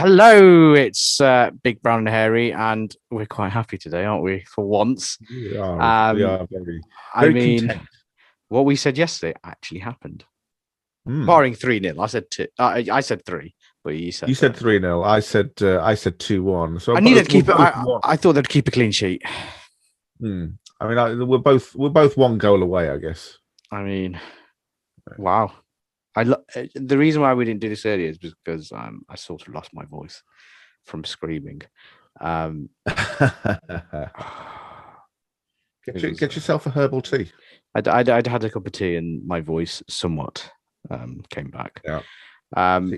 Hello, it's Big Brown and Hairy, and we're quite happy today, aren't we? For once. We are very, I very mean, content. what we said yesterday actually happened. Hmm. Barring 3-0. I said two. I said three, but you said You said 3-0. I said 2-1. So I knew they'd keep it. both one. I thought they'd keep a clean sheet. I mean, we're both one goal away, I guess. I mean, wow. The reason why we didn't do this earlier is because I sort of lost my voice from screaming. Get yourself a herbal tea. I'd had a cup of tea and my voice somewhat came back. Yeah.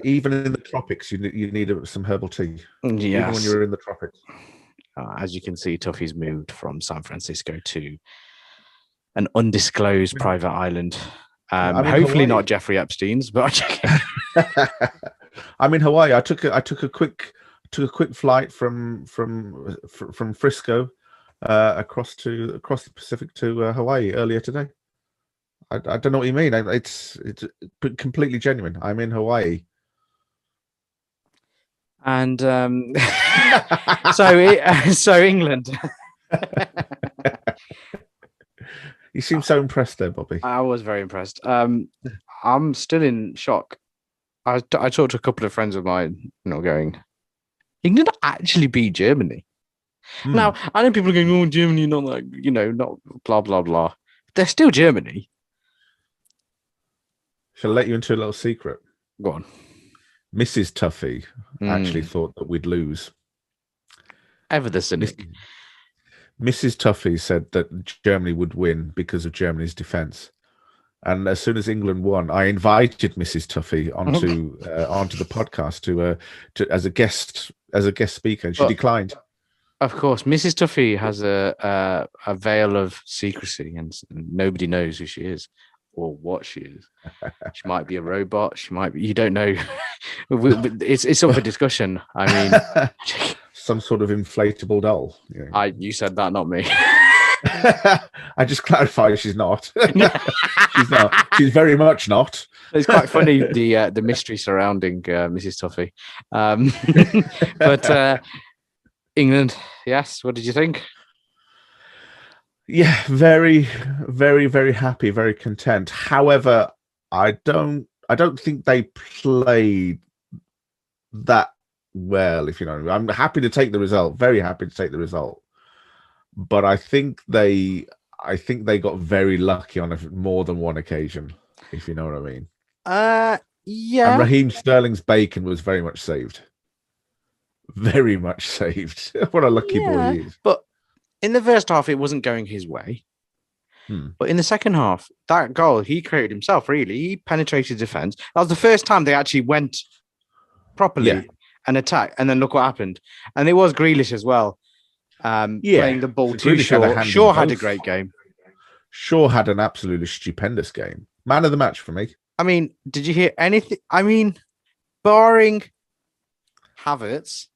Even in the tropics, you need some herbal tea. Yes. Even when you're in the tropics. As you can see, Tuffy's moved from San Francisco to an undisclosed private island. Hopefully Hawaii. not Jeffrey Epstein's, but I'm in Hawaii. I took a quick flight from Frisco across the Pacific to Hawaii earlier today. I don't know what you mean. It's completely genuine. I'm in Hawaii. And so England. You seem so impressed there, Bobby. I was very impressed. I'm still in shock. I talked to a couple of friends of mine, going, England actually beat Germany. Now, I know people are going, oh, Germany, not like, not blah, blah, blah. They're still Germany. Shall I let you into a little secret? Go on. Mrs. Tuffy actually thought that we'd lose. Ever the cynic. Mrs. Tuffy said that Germany would win because of Germany's defence. And as soon as England won, I invited Mrs. Tuffy onto the podcast to as a guest speaker, and she declined. Of course, Mrs. Tuffy has a veil of secrecy, and nobody knows who she is or what she is. She might be a robot. She might be. You don't know. It's up for discussion. I mean, some sort of inflatable doll. You said that, not me. I just clarified she's not. She's not. She's very much not. It's quite funny the mystery surrounding Mrs. Tuffy. But England, yes. What did you think? Yeah, very, very, very happy, very content. However, I don't think they played that well. If you know, I'm happy to take the result. Very happy to take the result. But I think they got very lucky on more than one occasion, if you know what I mean. Yeah. And Raheem Sterling's bacon was very much saved. Very much saved. What a lucky boy he is. But in the first half, it wasn't going his way. But in the second half, that goal he created himself, really. He penetrated defence. That was the first time they actually went properly and attacked. And then look what happened. And it was Grealish as well. Playing the ball too short. Shaw had a great game. Shaw had an absolutely stupendous game. Man of the match for me. I mean, did you hear anything? I mean, barring Havertz,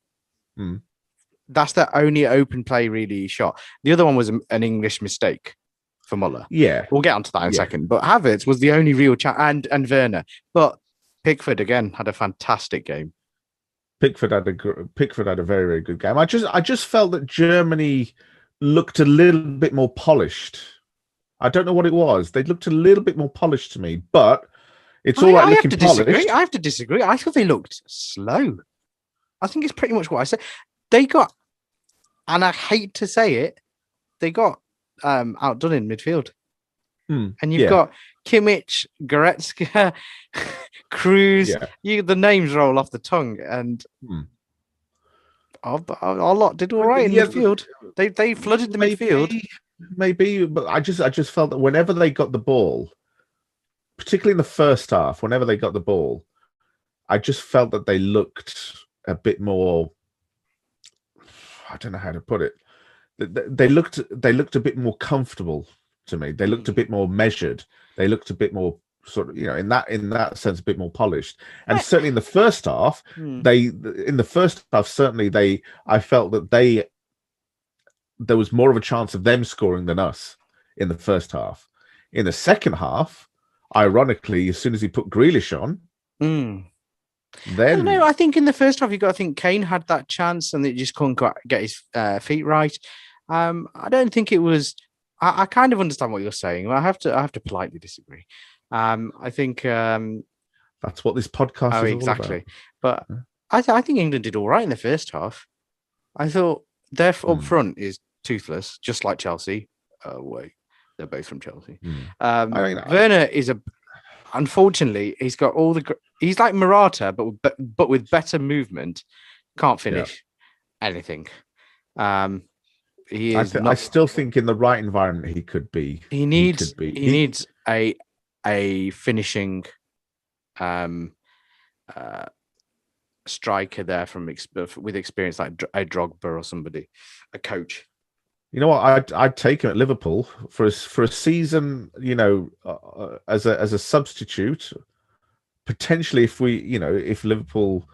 that's the only open play really shot. The other one was an English mistake for Muller. Yeah. We'll get onto that in a second. But Havertz was the only real chance, and Werner. But Pickford, again, had a fantastic game. Pickford had a very, very good game. I just felt that Germany looked a little bit more polished. I don't know what it was. They looked a little bit more polished to me, but it's all right looking polished. I have to disagree. I thought they looked slow. I think it's pretty much what I said. They got, and I hate to say it, they got outdone in midfield. And you've got Kimmich, Goretzka, Cruz. Yeah. The names roll off the tongue, and our lot did all right in midfield. They flooded the midfield. Maybe, but I just felt that whenever they got the ball, particularly in the first half, whenever they got the ball, I just felt that they looked a bit more. I don't know how to put it. They looked a bit more comfortable to me. They looked a bit more measured. They looked a bit more sort of, in that sense, a bit more polished. And certainly in the first half, I felt that there was more of a chance of them scoring than us in the first half. In the second half, ironically, as soon as he put Grealish on, Then no, I think in the first half, you got to think Kane had that chance and it just couldn't get his feet right. I don't think it was. I kind of understand what you're saying. I have to politely disagree. I think that's what this podcast is all about. But I think England did all right in the first half. I thought their up front is toothless, just like Chelsea. Wait, they're both from Chelsea. Werner is unfortunately, he's got all the. He's like Morata, but with better movement. Can't finish anything. He is. I still think in the right environment he could be. He needs a finishing striker there with experience like a Drogba or somebody, a coach. You know what? I'd take him at Liverpool for a season. You know, as a substitute. Potentially, if Liverpool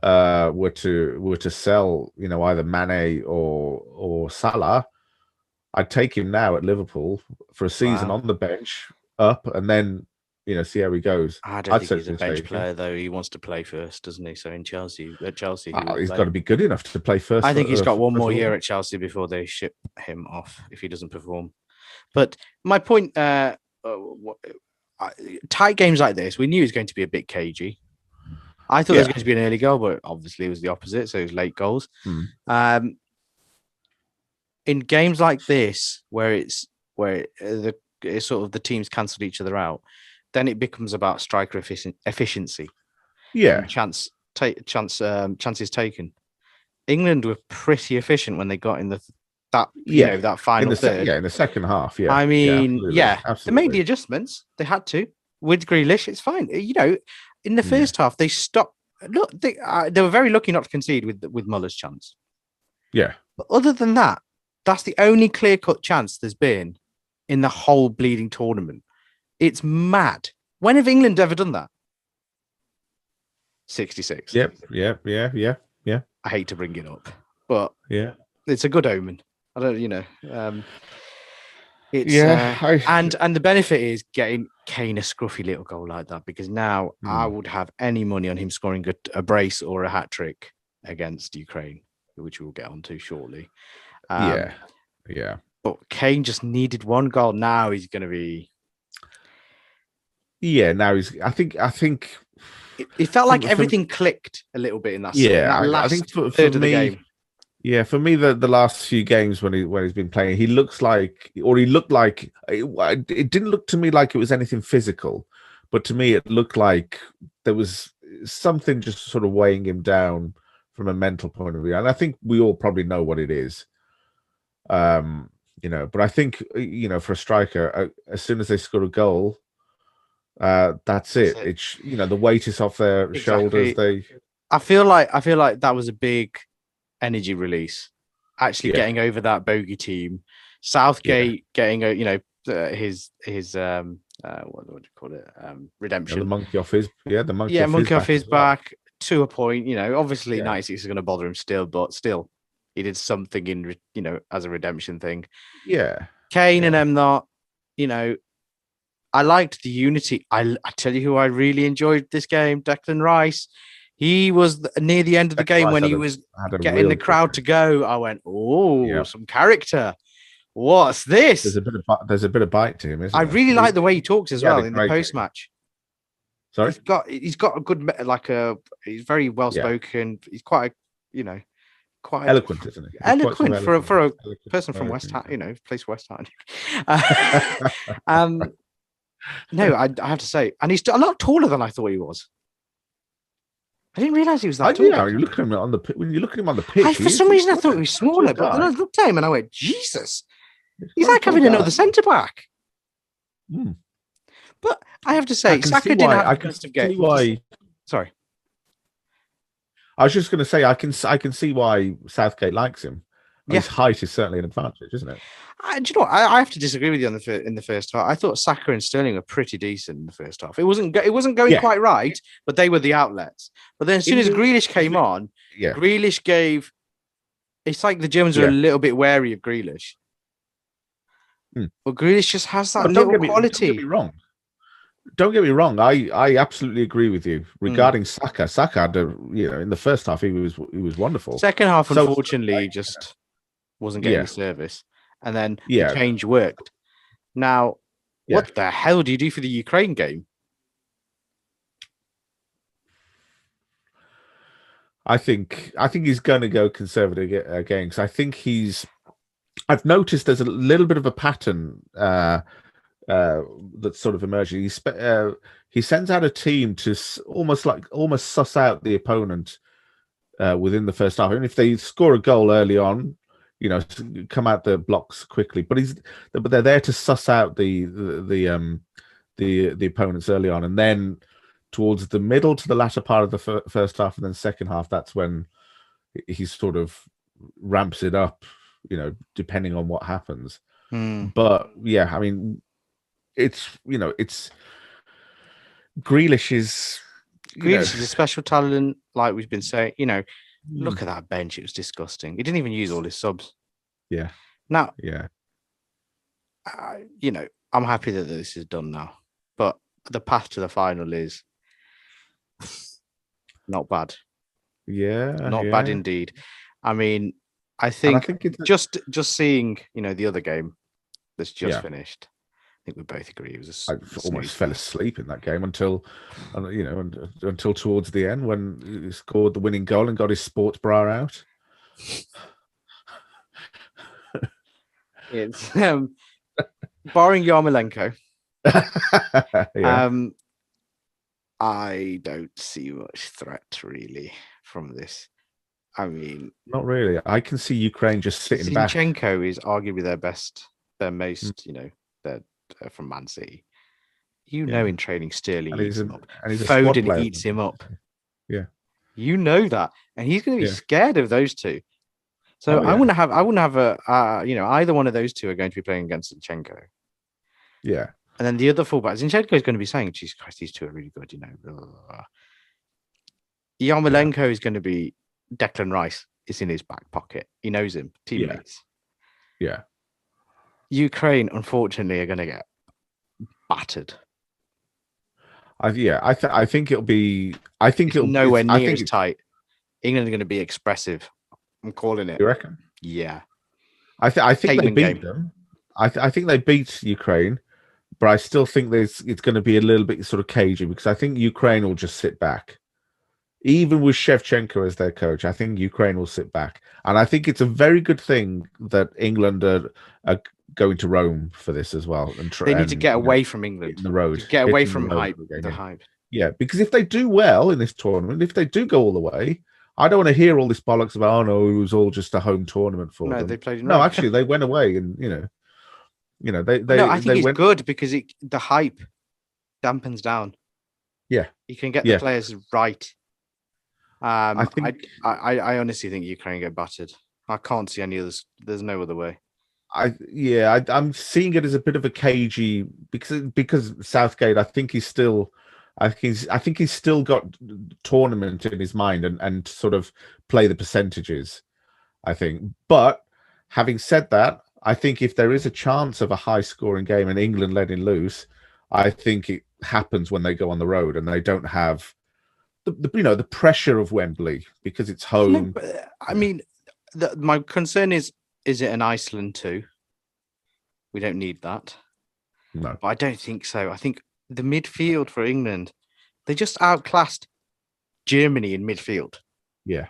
were to sell, either Mane or Salah, I'd take him now at Liverpool for a season on the bench, and then see how he goes. I don't think he's a bench player though. He wants to play first, doesn't he? So at Chelsea, he's got to be good enough to play first. I think he's got one more year at Chelsea before they ship him off if he doesn't perform. But my point, tight games like this, we knew it was going to be a bit cagey. I thought it was going to be an early goal, but obviously it was the opposite. So it was late goals. In games like this, where the teams cancelled each other out, then it becomes about striker efficiency. Yeah, chances taken. England were pretty efficient when they got in that final third. In the second half. Yeah, I mean, absolutely. They made the adjustments. They had to with Grealish. It's fine. In the first half, they stopped. Look, they were very lucky not to concede with Muller's chance. Yeah, but other than that, that's the only clear-cut chance there's been in the whole bleeding tournament. It's mad. When have England ever done that? 66. Yep. I hate to bring it up, but it's a good omen. I don't, it's and the benefit is getting Kane a scruffy little goal like that, because now I would have any money on him scoring a brace or a hat trick against Ukraine, which we'll get onto shortly. Yeah. But Kane just needed one goal. Now he's going to be. Yeah, now he's. I think. It felt like everything clicked a little bit in that. I think for third of the game. Yeah, for me, the last few games when he's been playing, he looked like it didn't look to me like it was anything physical, but to me it looked like there was something just sort of weighing him down from a mental point of view, and I think we all probably know what it is. But I think for a striker, as soon as they score a goal, that's it. It's the weight is off their shoulders. I feel like that was a big energy release, actually getting over that bogey team. Southgate getting his what would you call it, redemption, the monkey off his off his back to a point. Obviously 96 is going to bother him still, but still he did something in as a redemption thing. Kane and them not I liked the unity. I tell you who I really enjoyed this game, Declan Rice. He was near the end of the game when he was getting the crowd to go. I went, some character. What's this? There's a bit of bite to him, isn't I really like the way he talks as well in the post match. Sorry, he's got a good he's very well spoken. He's quite quite eloquent, isn't he? Eloquent for a person from West Ham, plays West Ham. No, I have to say, and he's a lot taller than I thought he was. I didn't realize he was that tall. Yeah, you look at him when you look at him on the pitch. For some reason, I thought he was smaller, but then I looked at him and I went, Jesus, he's like having another centre back. But I have to say, Saka didn't have the best of games. Sorry, I was just going to say, I can see why Southgate likes him. His height is certainly an advantage, isn't it? Do you know what? I have to disagree with you in the first half. I thought Saka and Sterling were pretty decent in the first half. It wasn't going quite right, but they were the outlets. But then as soon as Grealish came on, Grealish gave. It's like the Germans are a little bit wary of Grealish. But Grealish just has that little quality. Don't get me wrong. don't get me wrong. I absolutely agree with you regarding Saka. Saka had in the first half he was wonderful. Second half, unfortunately, just wasn't getting the service, and then the change worked. Now, what the hell do you do for the Ukraine game? I think he's going to go conservative again because I think I've noticed there's a little bit of a pattern that's sort of emerging. He sends out a team to almost suss out the opponent within the first half, and if they score a goal early on, come out the blocks quickly. But they're there to suss out the opponents early on, and then towards the middle to the latter part of the first half, and then second half, that's when he sort of ramps it up, depending on what happens. But I mean, it's Grealish is a special talent, like we've been saying. Look at that bench; it was disgusting. He didn't even use all his subs. Yeah. Now, I'm happy that this is done now, but the path to the final is not bad. Not bad indeed. I mean, I think it's just seeing, the other game that's just finished. I think we both agree it was. I almost fell asleep in that game until towards the end when he scored the winning goal and got his sports bra out. It's barring Yarmolenko. I don't see much threat really from this. I mean, not really. I can see Ukraine just sitting back. Zinchenko is arguably their most, they're from Man City. In training, Sterling eats him up. And Foden eats him up. Yeah. That. And he's going to be scared of those two. So I wouldn't have either one of those two are going to be playing against Zinchenko. Yeah. And then the other fullback, Zinchenko is going to be saying, Jesus Christ, these two are really good, Yarmolenko is going to be Declan Rice. It's in his back pocket. He knows him. Teammates. Yeah. Ukraine, unfortunately, are going to get battered. I think it'll be. I think it'll nowhere near as tight. England are going to be expressive. I'm calling it. You reckon? Yeah. I think they beat them. I think they beat Ukraine, but I still think it's going to be a little bit sort of cagey because I think Ukraine will just sit back. Even with Shevchenko as their coach, I think Ukraine will sit back. And I think it's a very good thing that England are going to Rome for this as well. And they need to get away from England. The road. Get away from the hype. Yeah, because if they do well in this tournament, if they do go all the way, I don't want to hear all this bollocks about, it was all just a home tournament for them. They played in Rome. No, actually, they went away and, I think it's good because the hype dampens down. Yeah. You can get the players right. I honestly think Ukraine get battered. I can't see any others. There's no other way. I'm seeing it as a bit of a cagey because Southgate. I think he's still got tournament in his mind and sort of play the percentages. I think, but having said that, I think if there is a chance of a high scoring game and England letting loose, I think it happens when they go on the road and they don't have the pressure of Wembley because it's home. No, but, I mean, my concern is it an Iceland 2? We don't need that. No. But I don't think so. I think the midfield for England, they just outclassed Germany in midfield. Yeah.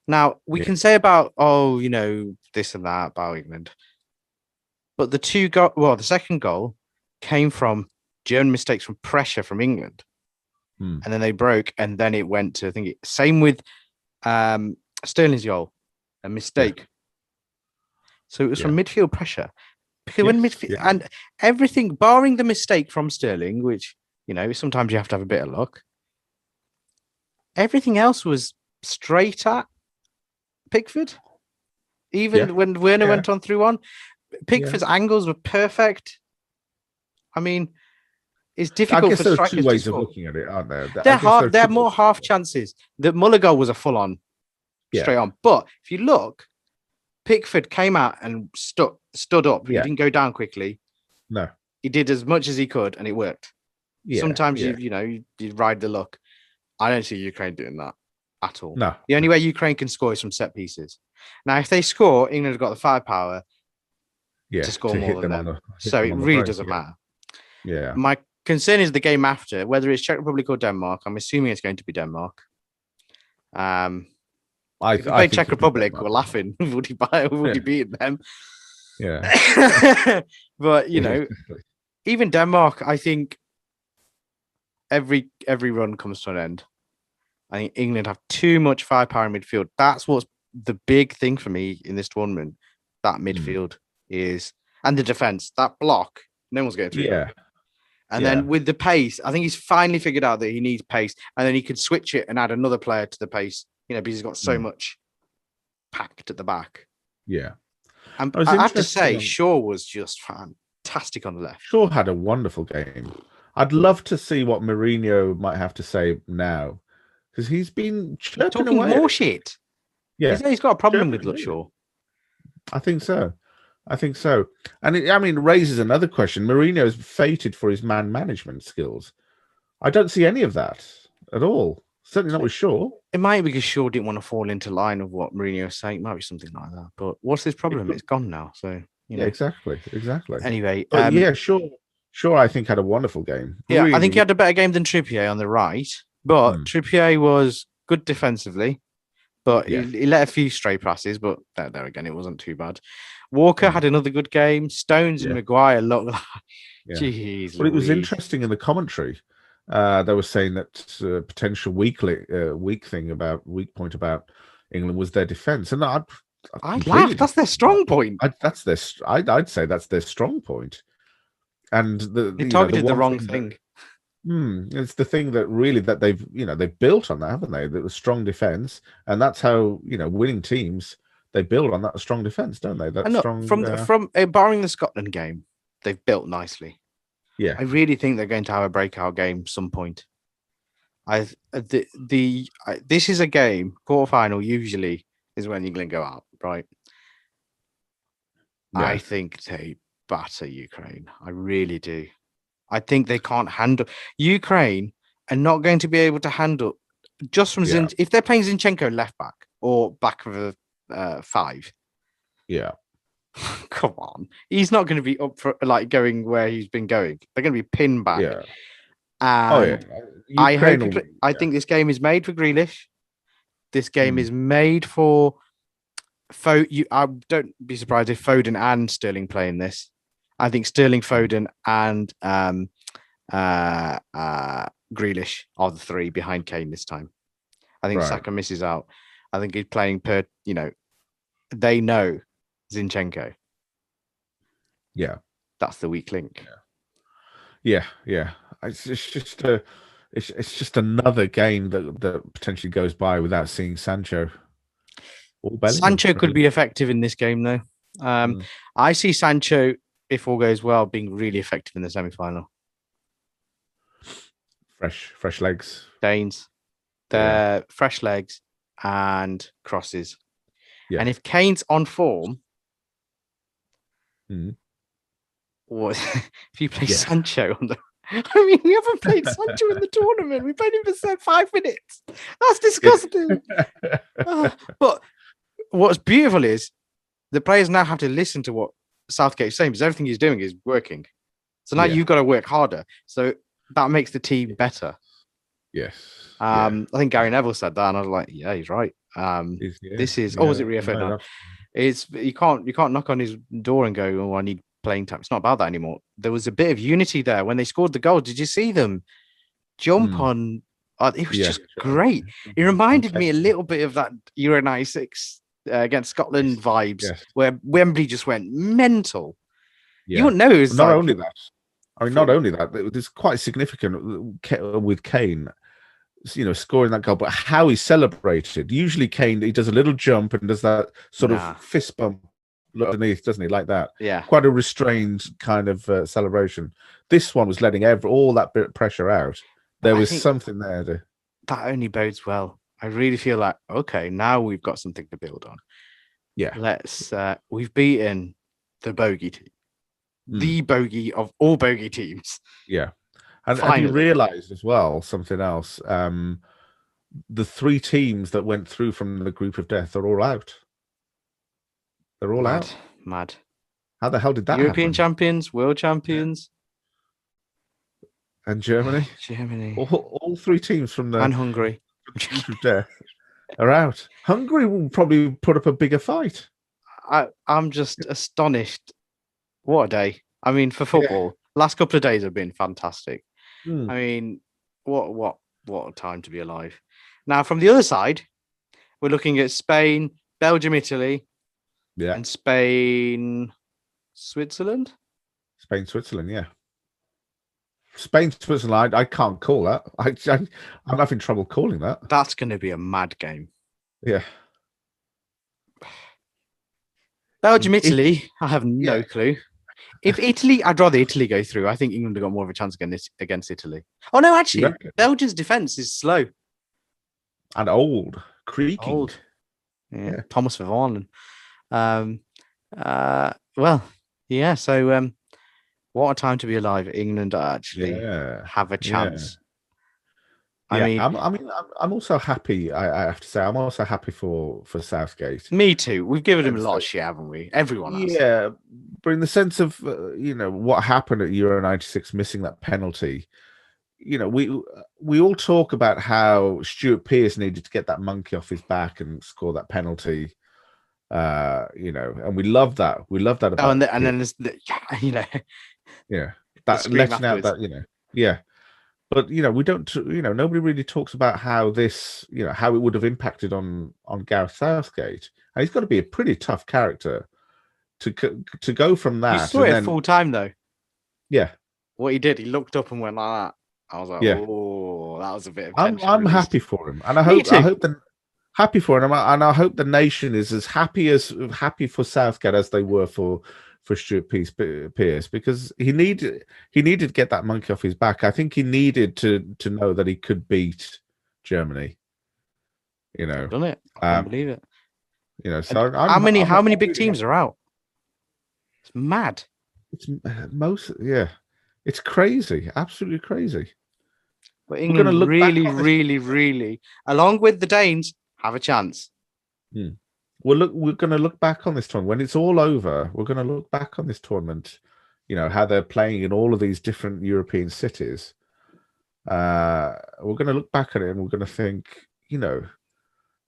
Now, we can say about, this and that about England. But the second goal came from German mistakes from pressure from England. And then they broke, and then it went to, same with Sterling's goal, a mistake. Yeah. So it was from midfield pressure. Because when midfield and everything, barring the mistake from Sterling, which, sometimes you have to have a bit of luck, everything else was straight at Pickford. Even when Werner went on through one, Pickford's angles were perfect. I mean, it's difficult for strikers. There are two ways of looking at it, aren't there? They're more half chances. The Muller goal was a full-on, straight on. But if you look, Pickford came out and stood up. He didn't go down quickly. No. He did as much as he could, and it worked. Sometimes you ride the luck. I don't see Ukraine doing that at all. No. The only way Ukraine can score is from set pieces. Now, if they score, England have got the firepower to score more than them. So it really doesn't matter. Yeah. My concern is the game after, whether it's Czech Republic or Denmark. I'm assuming it's going to be Denmark. If we played Czech Republic, we're laughing. Would he beat them? Yeah. But even Denmark, I think every run comes to an end. I think England have too much firepower in midfield. That's what's the big thing for me in this tournament. That midfield is, and the defense, that block, no one's going through. Yeah. And then with the pace, I think he's finally figured out that he needs pace, and then he could switch it and add another player to the pace, because he's got so much packed at the back. Yeah. And I have to say, Shaw was just fantastic on the left. Shaw had a wonderful game. I'd love to see what Mourinho might have to say now, because he's been chirping away. More shit. Yeah. He's got a problem with Shaw. I think so. And it raises another question. Mourinho is fated for his man management skills. I don't see any of that at all. Certainly not with Shaw. It might be because Shaw didn't want to fall into line of what Mourinho was saying. It might be something like that. But what's his problem? It's gone now. So, Yeah, exactly. Anyway. Shaw, I think, had a wonderful game. Yeah, really. I think he had a better game than Trippier on the right. But Trippier was good defensively. But he let a few stray passes. But there again, it wasn't too bad. Walker had another good game. Stones and Maguire looked like... Jeez. Well, it was interesting in the commentary. They were saying that potential weak point about England was their defence, and I laughed. That's their strong point. I'd say that's their strong point. And they targeted the wrong thing. It's the thing that they've built on that, haven't they? The strong defence, and that's how winning teams, they build on that strong defence, don't they? From barring the Scotland game, they've built nicely. Yeah, I really think they're going to have a breakout game some point. This is a game, quarterfinal usually is when England go out, right? Yeah. I think they batter Ukraine. I really do. I think they can't handle Ukraine and not going to be able to handle just from if they're playing Zinchenko left back or back of a 5. Yeah. Come on. He's not going to be up for going where he's been going. They're going to be pinned back. Yeah. I think this game is made for Grealish. This game is made for I don't be surprised if Foden and Sterling play in this. I think Sterling, Foden, and Grealish are the 3 behind Kane this time. I think Saka misses out. I think he's playing they know Zinchenko. Yeah. That's the weak link. Yeah. It's just another game that potentially goes by without seeing Sancho. Sancho could be effective in this game, though. I see Sancho, if all goes well, being really effective in the semi-final. Fresh legs. Danes. They're fresh legs and crosses. Yeah. And if Kane's on form, or if you play Sancho on the... I mean, we haven't played Sancho in the tournament. We played him for 5 minutes. That's disgusting. But what's beautiful is the players now have to listen to what Southgate's saying, because everything he's doing is working. So now you've got to work harder. So that makes the team better. Yes. I think Gary Neville said that, and I was like, yeah, he's right. This is... was it Rio Ferdinand? It's you can't knock on his door and go, oh, I need playing time. It's not about that anymore. There was a bit of unity there when they scored the goal. Did you see them jump on? It was just great. It reminded me a little bit of that Euro 96 against Scotland vibes, where Wembley just went mental. You wouldn't know it was not only that. I mean, not only that, it was quite significant with Kane, scoring that goal, but how he celebrated. Usually Kane, he does a little jump and does that sort of fist bump underneath, doesn't he? Like that. Yeah. Quite a restrained kind of celebration. This one was letting all that bit of pressure out. There was something there. That only bodes well. I really feel like, okay, now we've got something to build on. Yeah. We've beaten the bogey team. The bogey of all bogey teams. Yeah. And have you realised as well something else? The 3 teams that went through from the group of death are all out. They're all out. Mad. How the hell did that European happen? champions, world champions. And Germany. Germany. All 3 teams from the and Hungary group of death are out. Hungary will probably put up a bigger fight. I'm just astonished. What a day. I mean, for football, last couple of days have been fantastic. I mean, what a time to be alive. Now, from the other side, we're looking at Spain, Belgium, Italy, and Spain, Switzerland. Spain, Switzerland, yeah. Spain, Switzerland, I can't call that. I'm having trouble calling that. That's going to be a mad game. Yeah. Belgium, Italy, I have no clue. If Italy, I'd rather Italy go through. I think England have got more of a chance against Italy. Oh, no, actually, Belgium's defence is slow. And old. Creaking. Old. Yeah. Thomas Vermaelen. Well, yeah, so what a time to be alive. England actually have a chance. I mean, I'm also happy. I have to say, I'm also happy for Southgate. Me too. We've given him a lot of shit, haven't we? Everyone has. Yeah, but in the sense of what happened at Euro '96, missing that penalty. We all talk about how Stuart Pearce needed to get that monkey off his back and score that penalty. And we love that. We love that about. And then there's that letting out that But we don't. Nobody really talks about how this, how it would have impacted on Gareth Southgate. And he's got to be a pretty tough character to go from that. You saw it full time though. Yeah. What he did, he looked up and went like that. I was like, oh, that was a bit of tension. I'm happy for him, and I hope happy for him, and I hope the nation is as happy for Southgate as they were for Stuart Pearce, because he needed to get that monkey off his back. I think he needed to know that he could beat Germany. Done it. I can't believe it. So how many big teams are out? It's mad. It's it's crazy, absolutely crazy. But England really, along with the Danes, have a chance. We're going to look back on this tournament when it's all over. We're going to look back on this tournament, how they're playing in all of these different European cities. We're going to look back at it and we're going to think,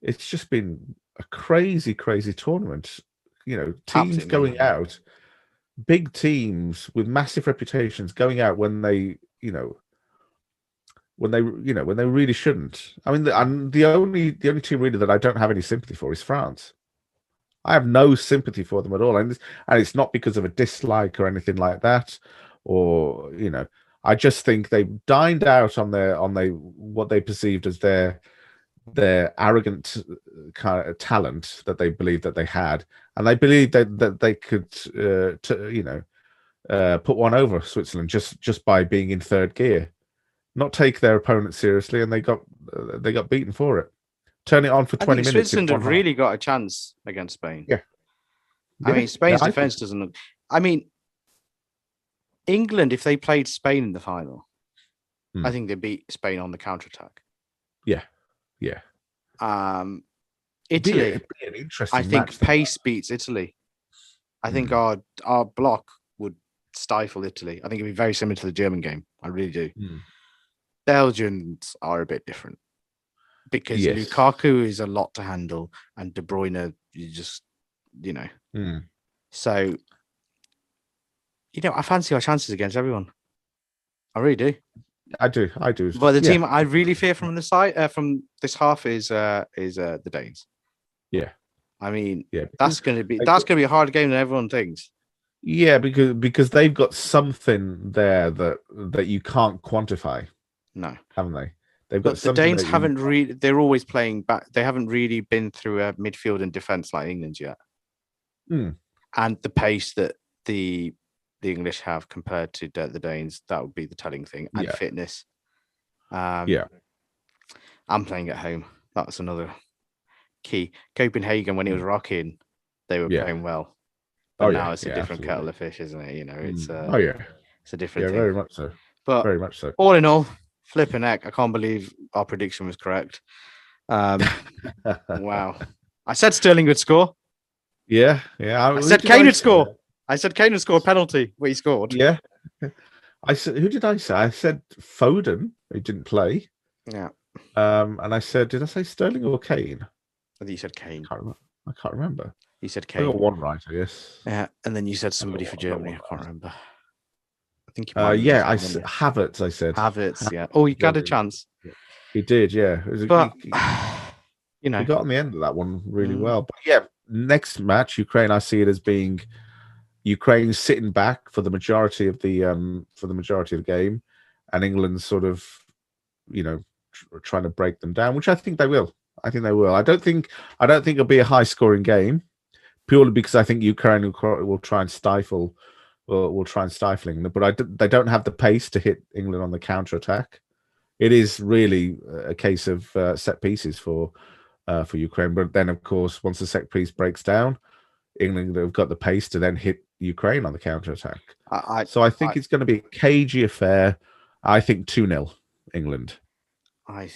it's just been a crazy, crazy tournament. Teams absolutely going out, big teams with massive reputations going out when they, when they really shouldn't. I mean, the only team really that I don't have any sympathy for is France. I have no sympathy for them at all, and it's not because of a dislike or anything like that, or I just think they dined out on what they perceived as their arrogant kind of talent that they believed that they had, and they believed that they could put one over Switzerland just by being in third gear, not take their opponent seriously, and they got beaten for it. Turn it on for 20 minutes. Switzerland have really got a chance against Spain. Yeah. I mean, Spain's defense doesn't look. I mean, England, if they played Spain in the final, I think they beat Spain on the counter-attack. Yeah. Italy, it'd be an interesting I think match, pace beats Italy. I think our block would stifle Italy. I think it'd be very similar to the German game. I really do. Belgians are a bit different because Lukaku is a lot to handle, and De Bruyne, you just, So, I fancy our chances against everyone. I really do. I do. But the team I really fear from the side from this half is the Danes. Yeah. I mean, that's going to be a harder game than everyone thinks. Yeah, because they've got something there that you can't quantify. No, haven't they? They've got. But the Danes haven't really. They're always playing back. They haven't really been through a midfield and defense like England yet. And the pace that the English have compared to the Danes, that would be the telling thing. And fitness. I'm playing at home. That's another key. Copenhagen, when it was rocking, they were playing well. But now it's a different kettle of fish, isn't it? It's it's a different thing. Very much so. But very much so. all in all, flipping heck, I can't believe our prediction was correct. Wow. I said Sterling would score. Yeah. I said Kane would score. I said Kane would score a penalty where he scored. Yeah. I said, who did I say? I said Foden, who didn't play. Yeah. And I said, did I say Sterling or Kane? I think you said Kane. I can't remember. You said I Kane. got one right, I guess. Yeah, and then you said somebody for Germany. I can't remember. I think you Havertz. I said Havertz. Yeah. Oh, you got a chance. He did. Yeah. But he you got on the end of that one really well. But yeah, next match, Ukraine. I see it as being Ukraine sitting back for the majority of the game, and England sort of, trying to break them down, which I think they will. I don't think it'll be a high scoring game, purely because I think Ukraine will try and stifle. Will try and stifling them, but they don't have the pace to hit England on the counter attack. It is really a case of set pieces for Ukraine. But then, of course, once the set piece breaks down, England have got the pace to then hit Ukraine on the counter attack. So I think it's going to be a cagey affair. I think 2-0 England. I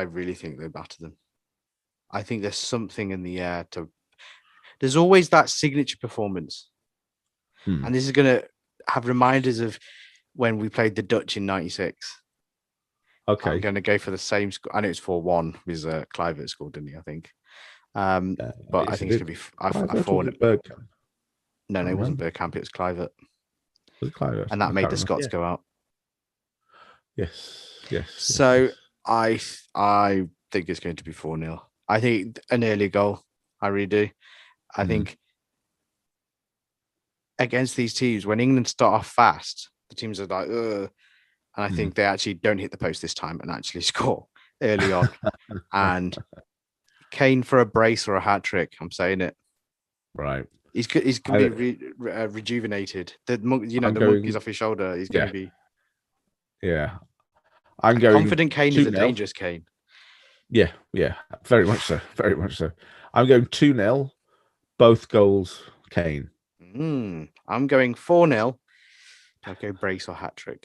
really think they batter them. I think there's something in the air there's always that signature performance. And this is going to have reminders of when we played the Dutch in 96. Okay. I'm going to go for the same score. I know it's 4-1 because Kluivert scored, didn't he? I think. But I think it's going to be 4-0. No, it wasn't Bergkamp. It was Kluivert. Was it Kluivert? And that made the Scots go out. Yes. So I think it's going to be 4-0. I think an early goal. I really do. I think against these teams, when England start off fast, the teams are like, ugh. And I think they actually don't hit the post this time and actually score early on. And Kane for a brace or a hat trick. I'm saying it. Right. He's going to be rejuvenated. The monkey's off his shoulder. He's going to be. Yeah. I'm going confident Kane is a dangerous Kane. Yeah. Very much so. Very much so. I'm going 2-0, both goals Kane. I'm going 4-0. I'll go brace or hat trick.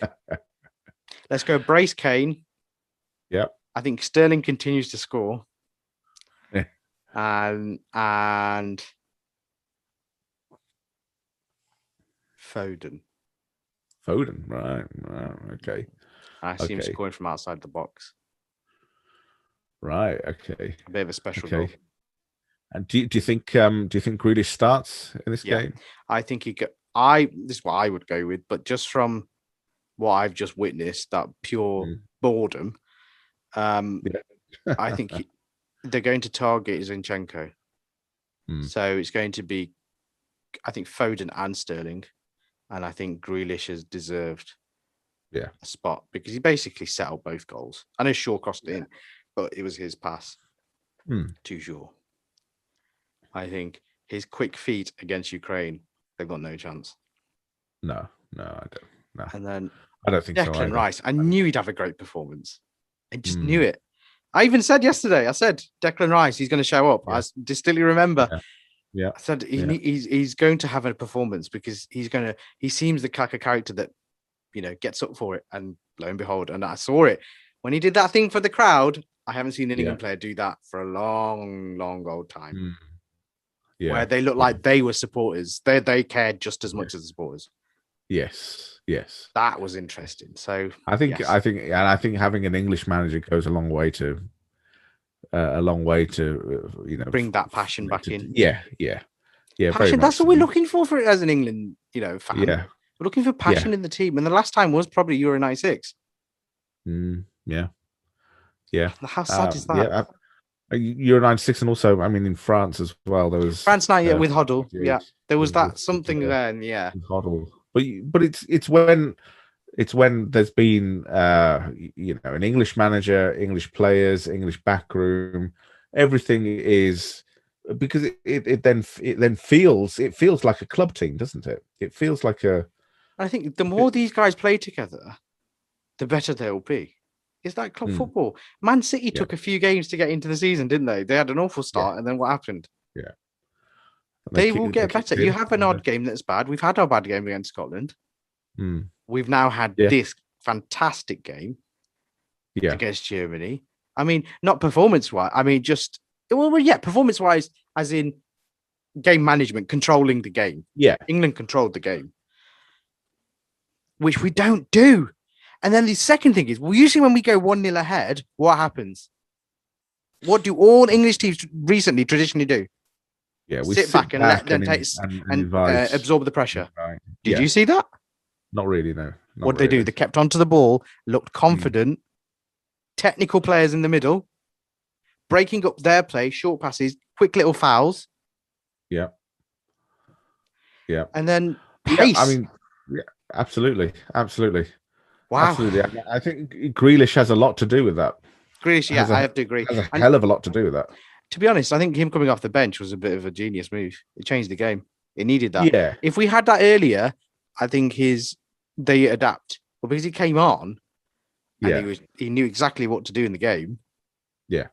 Let's go brace Kane. Yep. I think Sterling continues to score. Yeah. And Foden. Right. Okay. I see him scoring from outside the box. Right. Okay. A bit of a special goal. And do you think Grealish starts in this game? I think this is what I would go with, but just from what I've just witnessed, that pure boredom, I think they're going to target Zinchenko. So it's going to be, I think, Foden and Sterling, and I think Grealish has deserved a spot because he basically settled both goals. I know Shaw crossed it in, but it was his pass to Shaw. I think his quick feet against Ukraine, they've got no chance. No, I don't. No. And then I don't think Declan so. Rice, I knew he'd have a great performance. I just knew it. I even said yesterday, Declan Rice, he's going to show up. Yeah. I distinctly remember. Yeah. I said he's going to have a performance because he seems the kind of character that, gets up for it. And lo and behold, and I saw it when he did that thing for the crowd. I haven't seen an England player do that for a long, long old time. Where they looked like they were supporters. They cared just as much as the supporters. Yes. That was interesting. So I think having an English manager goes a long way to bring that passion back in. Yeah. Passion. That's what we're looking for it as an England, fan. Yeah. We're looking for passion in the team. And the last time was probably Euro 96. Yeah. How sad is that? Euro 96, and also, in France as well. There was France 98 with Hoddle. Yeah, there was that something there. Yeah, Hoddle. But it's when there's been an English manager, English players, English backroom. Everything is because it then feels like a club team, doesn't it? It feels like a. I think the more these guys play together, the better they'll be. Is that club football? Man City took a few games to get into the season, didn't they? They had an awful start, and then what happened? Yeah. They will get better. You have an odd game that's bad. We've had our bad game against Scotland. we've now had this fantastic game against Germany. I mean, not performance-wise. I mean, just performance-wise, as in game management, controlling the game. Yeah, England controlled the game, which we don't do. And then the second thing is, well, usually when we go 1-0 ahead, what happens? What do all English teams recently traditionally do? Yeah, we sit back and let them take and absorb the pressure. Right. Did you see that? Not really, no. What did they do? They kept onto the ball, looked confident, technical players in the middle, breaking up their play, short passes, quick little fouls. Yeah. Yeah. And then pace. Yeah, I mean, absolutely. Wow. Absolutely. I think Grealish has a lot to do with that. Grealish, I have to agree. Has a hell of a lot to do with that. To be honest, I think him coming off the bench was a bit of a genius move. It changed the game. It needed that. Yeah. If we had that earlier, I think they adapt. But because he came on and he knew exactly what to do in the game. Yeah.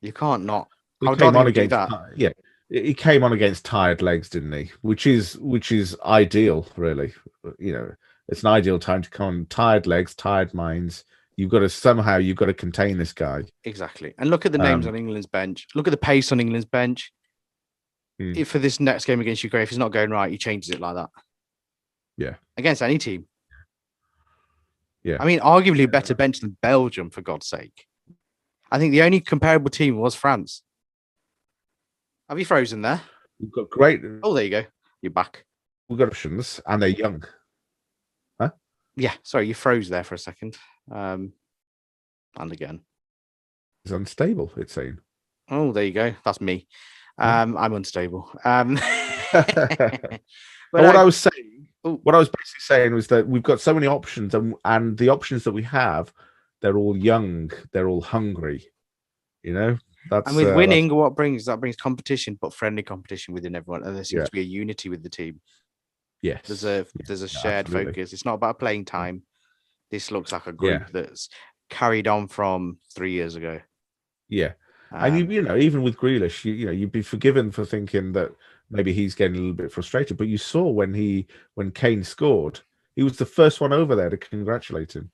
You can't not. He came on against that. Yeah. He came on against tired legs, didn't he? Which is ideal, really. You know, it's an ideal time to come on. Tired legs, tired minds. You've got to contain this guy. Exactly. And look at the names on England's bench. Look at the pace on England's bench. If for this next game against Ukraine, if it's not going right, he changes it like that. Yeah. Against any team. Yeah. I mean, arguably a better bench than Belgium, for God's sake. I think the only comparable team was France. Have you frozen there? We've got great. Oh, there you go. You're back. We've got options, and they're young. Huh? Yeah. Sorry, you froze there for a second. And again. It's unstable, it's saying. Oh, there you go. That's me. I'm unstable. But what I was basically saying was that we've got so many options, and the options that we have, they're all young, they're all hungry. You know? And with winning, what brings competition, but friendly competition within everyone. And there seems to be a unity with the team. Yes. There's a shared focus. It's not about playing time. This looks like a group that's carried on from 3 years ago. Yeah. And you know, even with Grealish, you'd be forgiven for thinking that maybe he's getting a little bit frustrated. But you saw when Kane scored, he was the first one over there to congratulate him.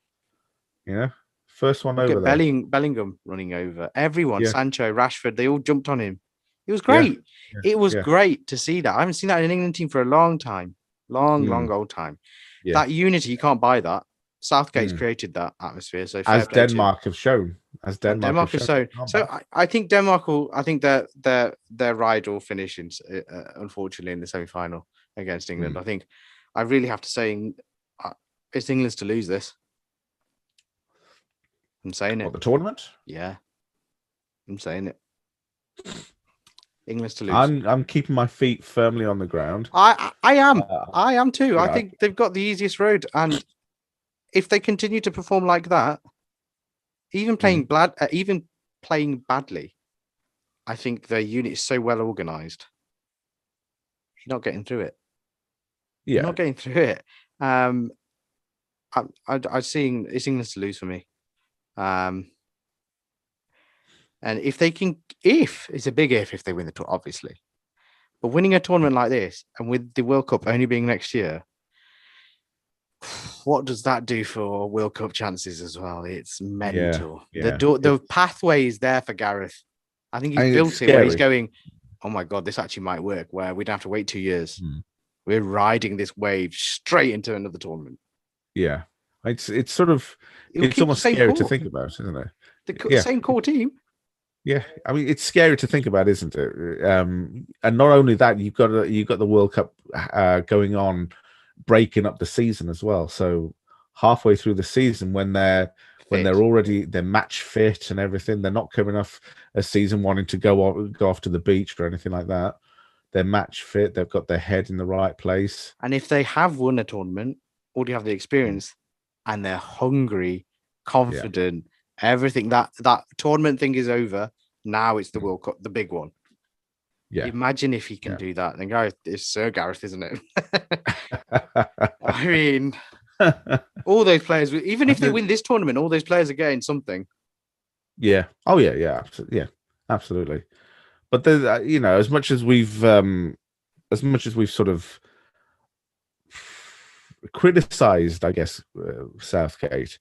You know? First one over there. Bellingham running over. Everyone, Sancho, Rashford, they all jumped on him. It was great. It was great to see that. I haven't seen that in an England team for a long time. Long old time. Yeah. That unity, you can't buy that. Southgate's created that atmosphere. So as Denmark have shown. Denmark have shown. So I think Denmark their ride will finish unfortunately in the semi-final against England. I really have to say it's England's to lose this. I'm saying it. What, the tournament? Yeah. I'm saying it. England's to lose. I'm keeping my feet firmly on the ground. I am. I am too. I think they've got the easiest road, and if they continue to perform like that, even playing badly, I think their unit is so well organized. You're not getting through it. Yeah, you're not getting through it. I'm seeing it's England's to lose for me. And if it's a big if they win the tour, obviously, but winning a tournament like this and with the World Cup only being next year, what does that do for World Cup chances as well? It's mental. The pathway is there for Gareth. I think he's built it where he's going, oh my God, this actually might work, where we don't have to wait 2 years. We're riding this wave straight into another tournament. Yeah. It's almost scary to think about, isn't it? The same core team. Yeah, I mean, it's scary to think about, isn't it? And not only that, you've got the World Cup going on, breaking up the season as well. So halfway through the season, when they're match fit and everything, they're not coming off a season wanting to go off to the beach or anything like that. They're match fit. They've got their head in the right place. And if they have won a tournament, already have the experience, and they're hungry, confident. Everything that tournament thing is over. Now it's the World Cup, the big one. Yeah. Imagine if he can do that. Then Gareth, it's Sir Gareth, isn't it? I mean, all those players, even if they win this tournament, all those players are getting something. Yeah. Oh yeah. Absolutely. But as much as we've sort of criticised, I guess, Southgate.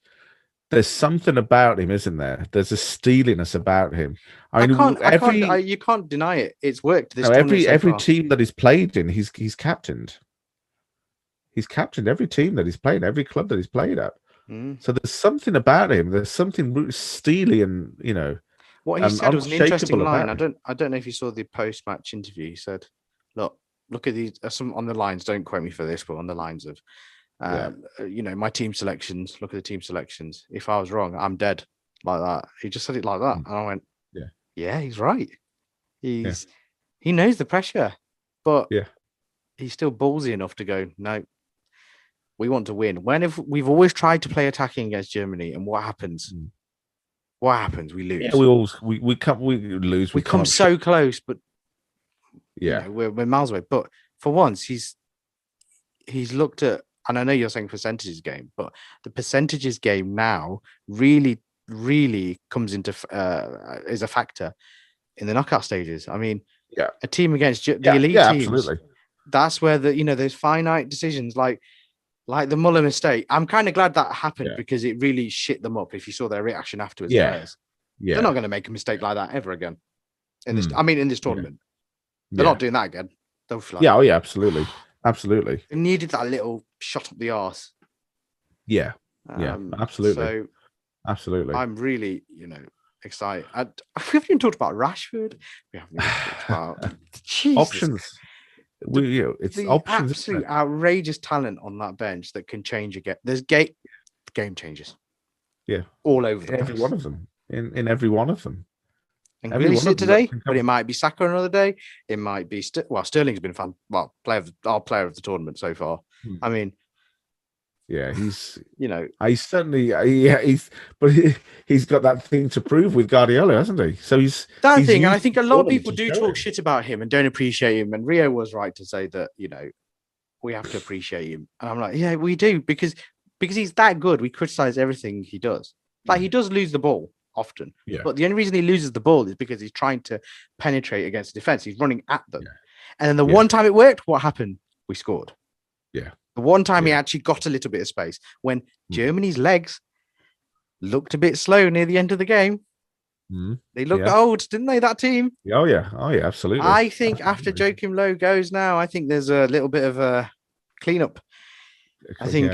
There's something about him, isn't there? There's a steeliness about him. I mean, you can't deny it. It's worked this every team that he's played in, he's captained. He's captained every team that he's played, every club that he's played at. So there's something about him. There's something steely and what he said was an interesting line. I don't know if you saw the post-match interview. He said, "Look at these some on the lines. Don't quote me for this, but on the lines of, my team selections. Look at the team selections. If I was wrong, I'm dead." Like that. He just said it like that, and I went, "Yeah, he's right. He knows the pressure, but he's still ballsy enough to go, no, we want to win." We've always tried to play attacking against Germany, and what happens? What happens? We lose. Yeah, we lose. We come so close, but we're miles away. But for once, he's looked at, and I know you're saying percentages game, but the percentages game now really, really comes into is a factor in the knockout stages. I mean, a team against the elite teams, absolutely. That's where those finite decisions like the Muller mistake. I'm kind of glad that happened because it really shit them up. If you saw their reaction afterwards, players, they're not going to make a mistake like that ever again. In this tournament, they're not doing that again. They'll fly. Yeah, absolutely. They needed that little shot up the arse. Yeah, absolutely. So, absolutely. I'm really, excited. We haven't even talked about Rashford. We haven't even talked about options. It's the options. Absolute outrageous talent on that bench that can change again. There's game changes. Yeah, all over the every place. one of them. In every one of them. And Grealish did today, but it might be Saka another day. It might be Sterling's been our player of the tournament so far. I mean, he's he's got that thing to prove with Guardiola, hasn't he? So he's that thing, and I think a lot of people do talk shit about him and don't appreciate him. And Rio was right to say that we have to appreciate him, and I'm like, yeah, we do because he's that good. We criticize everything he does. Like he does lose the ball often, but the only reason he loses the ball is because he's trying to penetrate against the defense. He's running at them, and then the one time it worked, what happened? We scored. The one time he actually got a little bit of space when Germany's legs looked a bit slow near the end of the game. They looked old, didn't they, that team? Oh yeah, absolutely. I think after Joachim Low goes now, I think there's a little bit of a cleanup. I think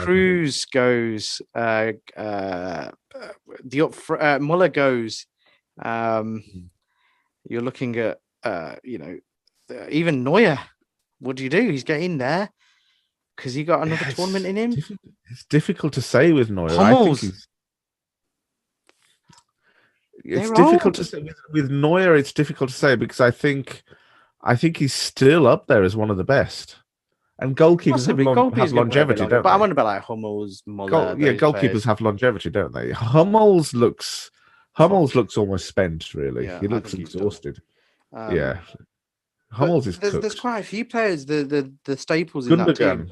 Cruz goes, Muller goes. You're looking at, even Neuer. What do you do? He's getting there because he got another tournament in him. It's difficult to say with Neuer. Hummels. It's difficult to say with Neuer. It's difficult to say because I think he's still up there as one of the best. And goalkeepers have longevity, don't they? But I want to be like Hummels, Muller. Goalkeepers have longevity, don't they? Hummels looks almost spent. Really, he looks exhausted. Hummels is. There's quite a few players. The staples in that team.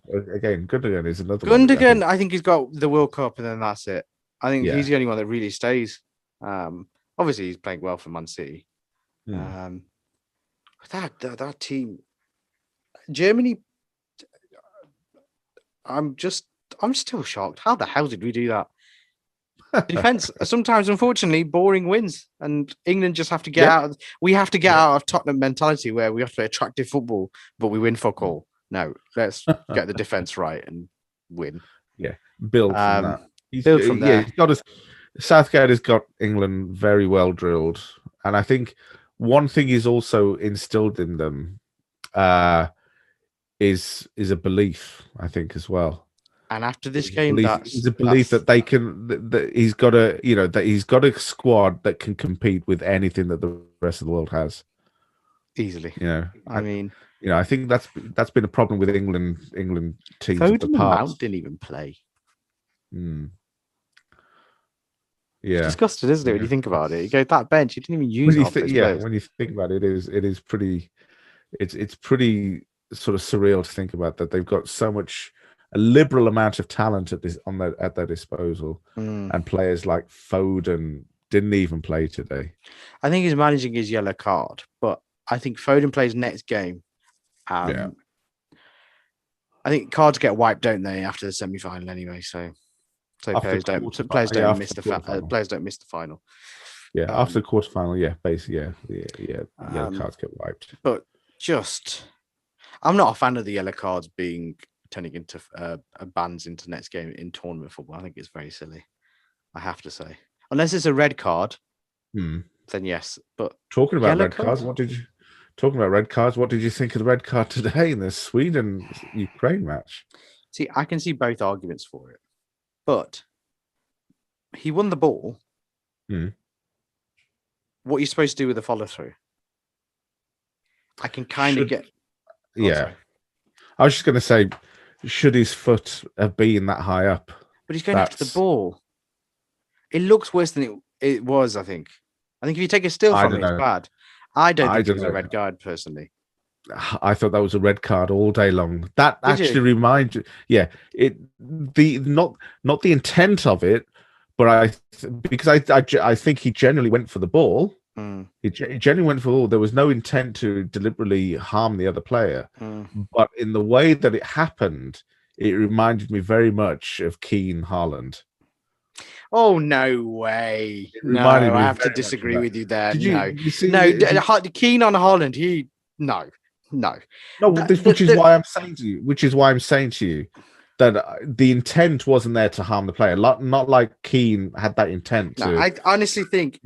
Gundogan is another. Gundogan, I think he's got the World Cup, and then that's it. I think he's the only one that really stays. Obviously, he's playing well for Man City. That team, Germany. I'm still shocked. How the hell did we do that? Defense sometimes, unfortunately, boring wins, and England just have to get out. We have to get out of Tottenham mentality where we have to play attractive football, but we win fuck all. No, let's get the defense right and win. Yeah, build from that. Build from there. He's got Southgate has got England very well drilled, and I think one thing he's also instilled in them is a belief, I think, as well. And after this game, it's a belief that they can. That he's got that he's got a squad that can compete with anything that the rest of the world has easily. I think that's been a problem with England teams Foden of the past. Mount didn't even play. Yeah, it's disgusting, isn't it? When you think about it, you go that bench. You didn't even use. When you think about it, it is pretty. It's pretty sort of surreal to think about that they've got a liberal amount of talent at their disposal, and players like Foden didn't even play today. I think he's managing his yellow card, but I think Foden plays next game. I think cards get wiped, don't they, after the semi-final anyway? So players don't miss the final. Yeah, after the quarterfinal, yeah, basically, yeah, yellow cards get wiped. But I'm not a fan of the yellow cards turning into bans into next game in tournament football. I think it's very silly. I have to say, unless it's a red card, then yes. But talking about red cards, what did you think of the red card today in the Sweden-Ukraine match? See, I can see both arguments for it, but he won the ball. What are you supposed to do with the follow through? I can kind of get. Yeah, I was just going to say, should his foot have been that high up? But he's going after the ball. It looks worse than it was. I think if you take a still from it, it's bad. I don't think it was a red card personally. I thought that was a red card all day long. That actually reminds you, not the intent of it, but because I think he genuinely went for the ball. He genuinely went for the ball. There was no intent to deliberately harm the other player, but in the way that it happened, it reminded me very much of Kane Haaland. Oh, no way. No, I have to disagree with you there. Keen on Haaland, which is why I'm saying to you that the intent wasn't there to harm the player. Not like Kane had that intent. I honestly think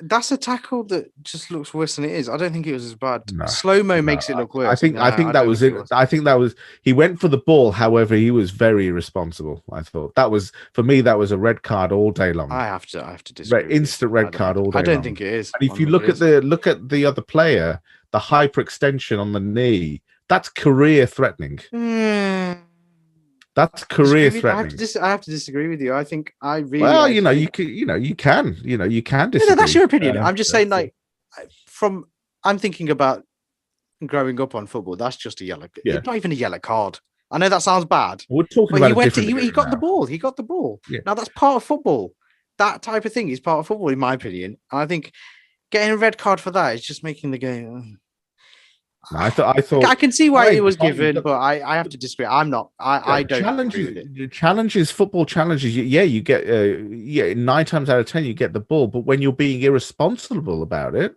that's a tackle that just looks worse than it is. I don't think it was as bad. Slow-mo makes it look worse. I think that was it. I think that was he went for the ball. However, he was very irresponsible. I thought that was for me. That was a red card all day long. I have to disagree. Instant red card all day. I don't think it is. And if you look at the other player, the hyperextension on the knee, that's career threatening. That's career threatening. I have to disagree with you. I think I really. Well, you can disagree. No, that's your opinion. I'm just saying, I'm thinking about growing up on football. That's just a yellow. Yeah. It's not even a yellow card. I know that sounds bad. We're talking about he got the ball. He got the ball. Yeah. Now that's part of football. That type of thing is part of football, in my opinion. And I think getting a red card for that is just making the game. I thought I can see why it was given, but I have to disagree. I'm not. I don't. Football challenges. You get 9 times out of 10 you get the ball, but when you're being irresponsible about it,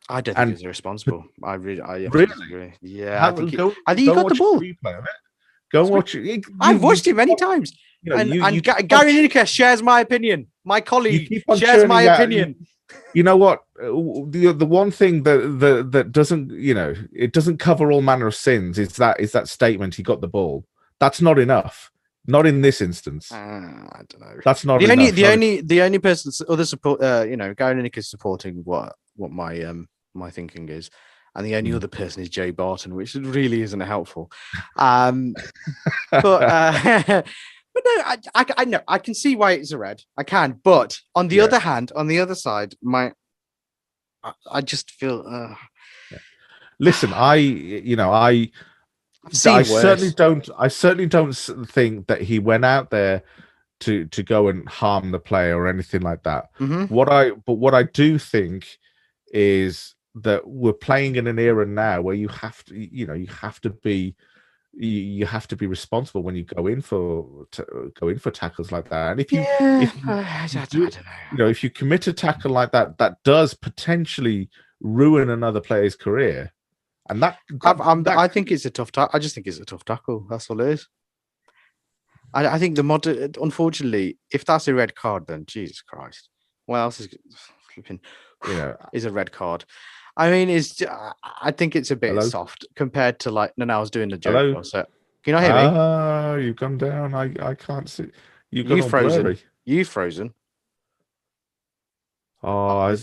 I don't think it's irresponsible. I really disagree. Yeah, I think he got the ball. Go and watch it. I've watched it many times. Gary Lineker shares my opinion. My colleague shares my opinion. You know what? The one thing that doesn't, it doesn't cover all manner of sins is that statement. He got the ball. That's not enough. Not in this instance. I don't know. That's not enough. The only person, other support. Gary Lineker is supporting what my thinking is, and the only other person is Joe Barton, which really isn't helpful. But no, I know I can see why it's a red. I can, but on the other hand, on the other side, I just feel. Listen, I certainly don't think that he went out there to go and harm the player or anything like that. Mm-hmm. What I do think is that we're playing in an era now where you have to be responsible when you go in for tackles like that. And if you commit a tackle like that, that does potentially ruin another player's career. And I think it's a tough tackle. I just think it's a tough tackle. That's all it is. I think unfortunately, if that's a red card, then Jesus Christ, what else is flipping? Is a red card. I mean, I think it's a bit soft compared to I was doing the joke. Hello? So, can you not hear me? You've gone down. I can't see. You've frozen. Blurry. You've frozen. Are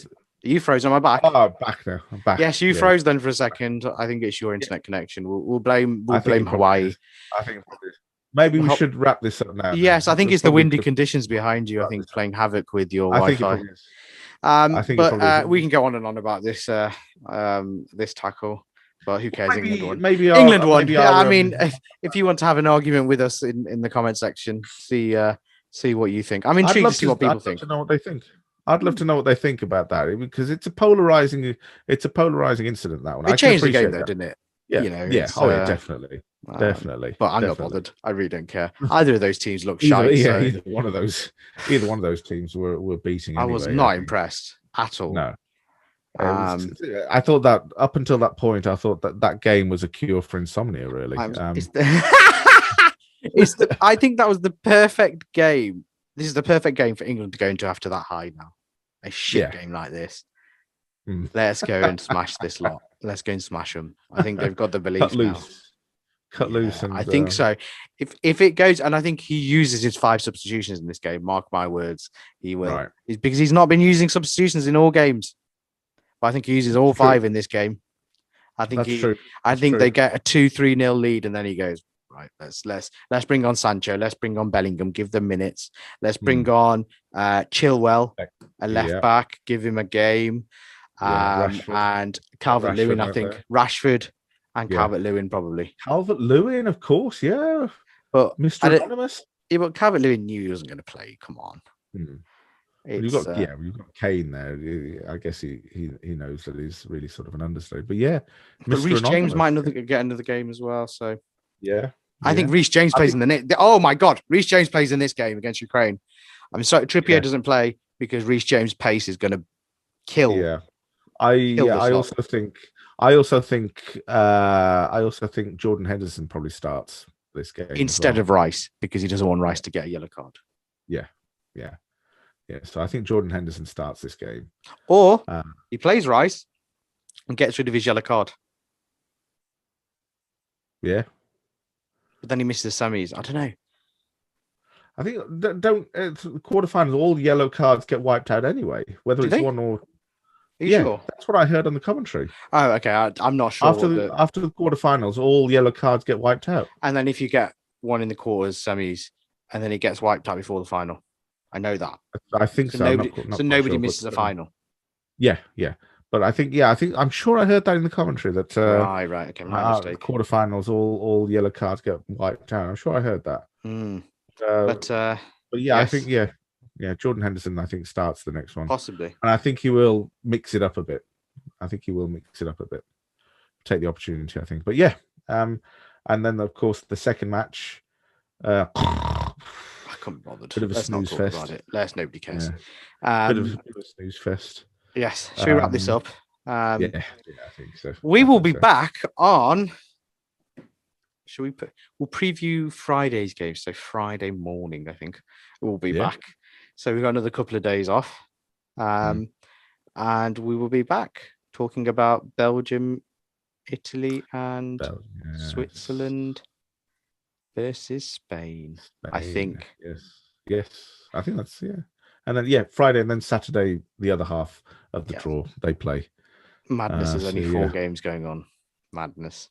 you frozen on my back? Oh, back now. I'm back. Yes, you froze then for a second. I think it's your internet connection. We'll blame Hawaii. I think maybe we should wrap this up now. Yes, I think it's the windy conditions behind you. I think playing havoc with your Wi-Fi. But we can go on and on about this this tackle, but who cares? England won. England won. I mean, if you want to have an argument with us in the comment section, see what you think. I'm intrigued to see what people think. I'd love to know what they think. I'd love to know what they think about that because it's a polarizing incident. That one. It changed the game though, didn't it? Yeah, you know, yeah. it's, Oh, yeah, definitely, definitely. But I'm not definitely. bothered. I really don't care. Either of those teams look shite. Either one of those teams were beating I was anyway. not impressed at all. No. I thought that up until that point, I thought that game was a cure for insomnia. Really, I think that was the perfect game. This is the perfect game for England to go into after that high. Now, a shit game like this. Let's go and smash this lot. Let's go and smash them. I think they've got the belief now. Cut loose. And, I think so. If it goes, and I think he uses his 5 substitutions in this game. Mark my words, he will. Right. Because he's not been using substitutions in all games. But I think he uses all 5 in this game. I think they get a 2-3-0 lead, and then he goes, right, let's bring on Sancho, let's bring on Bellingham, give them minutes. Let's bring on Chilwell, a left back, give him a game. And Calvert-Lewin, I think. Rashford and Calvert-Lewin, probably. Calvert-Lewin, of course, yeah. But Mr. Anonymous. Yeah, but Calvert-Lewin knew he wasn't going to play. Come on. You've got Kane there. I guess he knows that he's really sort of an understudy. But yeah, but Reece James might get another game as well. So I think Reece James plays in the net. Oh my God, Reece James plays in this game against Ukraine. I'm sorry, Trippier doesn't play because Reece James' pace is going to kill. Yeah, I also think Jordan Henderson probably starts this game instead of Rice because he doesn't want Rice to get a yellow card. Yeah. So I think Jordan Henderson starts this game, or he plays Rice and gets rid of his yellow card. Yeah, but then he misses the semis. I don't know. I think quarterfinals, all yellow cards get wiped out anyway, whether it's one or. Are you sure? That's what I heard on the commentary. Oh, okay. I'm not sure. After the quarterfinals, all yellow cards get wiped out. And then if you get one in the quarters, semis, and then it gets wiped out before the final. I know that. I think so. Nobody misses a final. Yeah. But I'm sure I hered that in the commentary that right. Okay, my mistake. Quarterfinals, all yellow cards get wiped out. I'm sure I heard that. But yeah, yes. I think Jordan Henderson, I think, starts the next one. Possibly. And I think he will mix it up a bit. Take the opportunity, I think. But yeah. And then, of course, the second match. I can't be bothered. Bit of a snooze fest. About it. Nobody cares. Bit of a snooze fest. Yes. Should we wrap this up? I think so. We will be back on... We'll preview Friday's game. So Friday morning, I think we'll be back. So we've got another couple of days off. And we will be back talking about Belgium, Italy, and Switzerland versus Spain. I think. Yes. I think that's And then Friday and then Saturday, the other half of the draw they play. Madness. There's only 4 games going on. Madness.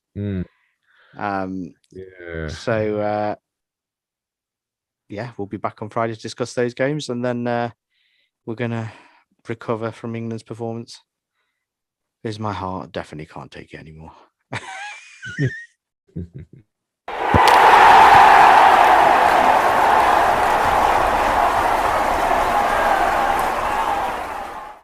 So we'll be back on Friday to discuss those games, and then we're gonna recover from England's performance. Because my heart definitely can't take it anymore.